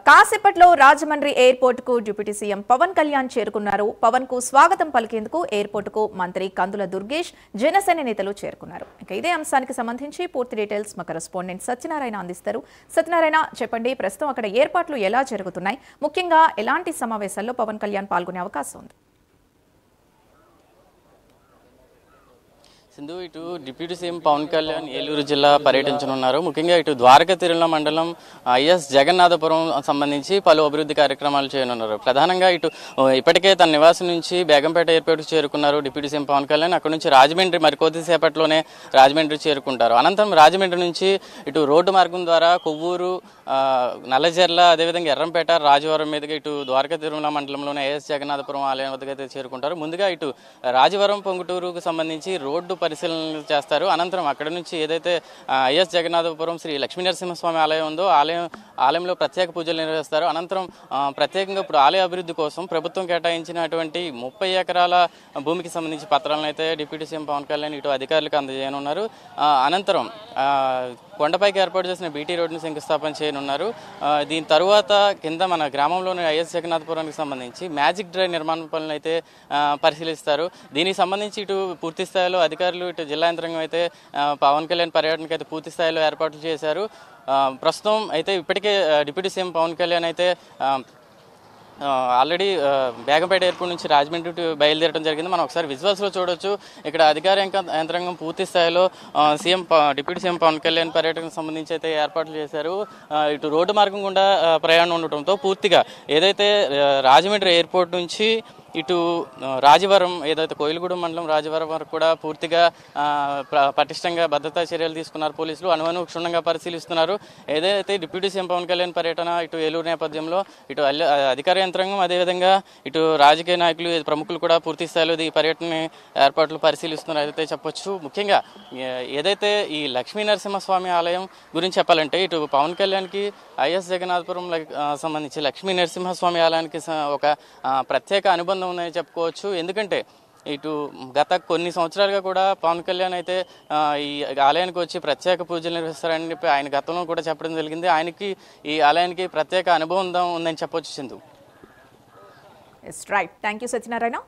కాసేపట్లో రాజమండ్రి ఎయిర్పోర్ట్ కు deputy CM Pawan Kalyan చేరుకున్నారు. పవన్ కు స్వాగతం పలికేందుకు ఎయిర్పోర్ట్ కు మంత్రి కందుల దుర్గేష్, జనసేన నేతలు చేరుకున్నారు. ఇదే అంశానికి సంబంధించి పూర్తి డీటెయిల్స్ మా కరెస్పాండెంట్ సత్యనారాయణ అందిస్తారు. సత్యనారాయణ, చెప్పండి, ప్రస్తుతం అక్కడ ఏర్పాట్లు ఎలా జరుగుతున్నాయి, ముఖ్యంగా ఎలాంటి సమావేశాల్లో పవన్ కళ్యాణ్ పాల్గొనే అవకాశం ఉంది? సింధు, ఇటు డిప్యూటీ సీఎం పవన్ కళ్యాణ్ ఏలూరు జిల్లా పర్యటించనున్నారు. ముఖ్యంగా ఇటు ద్వారకా తిరుమల మండలం ఐఎస్ జగన్నాథపురం సంబంధించి పలు అభివృద్ధి కార్యక్రమాలు చేయనున్నారు. ప్రధానంగా ఇటు ఇప్పటికే తన నివాసం నుంచి బేగంపేట ఎయిర్పోర్ట్కి చేరుకున్నారు డిప్యూటీ సీఎం పవన్ కళ్యాణ్. అక్కడ నుంచి రాజమండ్రి మరికొద్దిసేపట్లోనే రాజమండ్రి చేరుకుంటారు. అనంతరం రాజమండ్రి నుంచి ఇటు రోడ్డు మార్గం ద్వారా కొవ్వూరు, నల్లజర్ల, అదేవిధంగా ఎర్రంపేట, రాజవరం మీదుగా ఇటు ద్వారకా తిరుమల మండలంలోని ఐఎస్ జగన్నాథపురం ఆలయం వద్దకు అయితే చేరుకుంటారు. ముందుగా ఇటు రాజవరం పొంగుటూరుకు సంబంధించి రోడ్డు పరిశీలన చేస్తారు. అనంతరం అక్కడ నుంచి ఏదైతే ఐఎస్ జగన్నాథపురం శ్రీ లక్ష్మీ నరసింహస్వామి ఆలయం ఉందో ఆలయంలో ప్రత్యేక పూజలు నిర్వహిస్తారు. అనంతరం ప్రత్యేకంగా ఇప్పుడు ఆలయ అభివృద్ధి కోసం ప్రభుత్వం కేటాయించినటువంటి 30 ఎకరాల భూమికి సంబంధించి పత్రాలను అయితే డిప్యూటీ సీఎం పవన్ కళ్యాణ్ ఇటు అధికారులకు అందజేయనున్నారు. అనంతరం కొండపైకి ఏర్పాటు చేసిన బీటీ రోడ్డును శంకుస్థాపన చేయనున్నారు. దీని తరువాత కింద మన గ్రామంలోని ఐఎస్ జగన్నాథపురానికి సంబంధించి మ్యాజిక్ డ్రైవ్ నిర్మాణ పనులను అయితే పరిశీలిస్తారు. దీనికి సంబంధించి ఇటు పూర్తి స్థాయిలో అధికారులు, ఇటు జిల్లా యంత్రాంగం అయితే పవన్ కళ్యాణ్ పర్యటనకు అయితే పూర్తి స్థాయిలో ఏర్పాట్లు చేశారు. ప్రస్తుతం అయితే ఇప్పటికే డిప్యూటీ సీఎం పవన్ కళ్యాణ్ అయితే ఆల్రెడీ బేగంపేట ఎయిర్పోర్ట్ నుంచి రాజమండ్రి బయలుదేరడం జరిగింది. మనం ఒకసారి విజువల్స్లో చూడొచ్చు. ఇక్కడ అధికార యంత్రాంగం పూర్తి స్థాయిలో డిప్యూటీ సీఎం పవన్ కళ్యాణ్ పర్యటనకు సంబంధించి అయితే ఏర్పాట్లు చేశారు. ఇటు రోడ్డు మార్గం గుండా ప్రయాణం ఉండటంతో పూర్తిగా ఏదైతే రాజమండ్రి ఎయిర్పోర్ట్ నుంచి ఇటు రాజవరం, ఏదైతే కోయిలగూడెం మండలం రాజవరం వరకు కూడా పూర్తిగా పటిష్టంగా భద్రతా చర్యలు తీసుకున్నారు పోలీసులు. అనువను క్షుణ్ణంగా పరిశీలిస్తున్నారు. ఏదైతే డిప్యూటీ సీఎం పవన్ కళ్యాణ్ పర్యటన ఇటు ఏలూరు నేపథ్యంలో ఇటు అధికార యంత్రాంగం, అదేవిధంగా ఇటు రాజకీయ నాయకులు, ప్రముఖులు కూడా పూర్తి స్థాయిలో ఈ పర్యటన ఏర్పాట్లు పరిశీలిస్తున్నారు అయితే చెప్పొచ్చు. ముఖ్యంగా ఏదైతే ఈ లక్ష్మీ నరసింహస్వామి ఆలయం గురించి చెప్పాలంటే ఇటు పవన్ కళ్యాణ్కి ఐఎస్ జగన్నాథపురం సంబంధించి లక్ష్మీ నరసింహస్వామి ఆలయానికి ఒక ప్రత్యేక అనుబంధం ఉందని చెప్పుకోవచ్చు. ఎందుకంటే ఇటు గత కొన్ని సంవత్సరాలుగా కూడా పవన్ కళ్యాణ్ అయితే ఈ ఆలయానికి వచ్చి ప్రత్యేక పూజలు నిర్వహిస్తారని చెప్పి ఆయన గతంలో కూడా చెప్పడం జరిగింది. ఆయనకి ఈ ఆలయానికి ప్రత్యేక అనుభవం ఉందని చెప్పొచ్చు. Sindhu. Right, thank you Satyanarayana.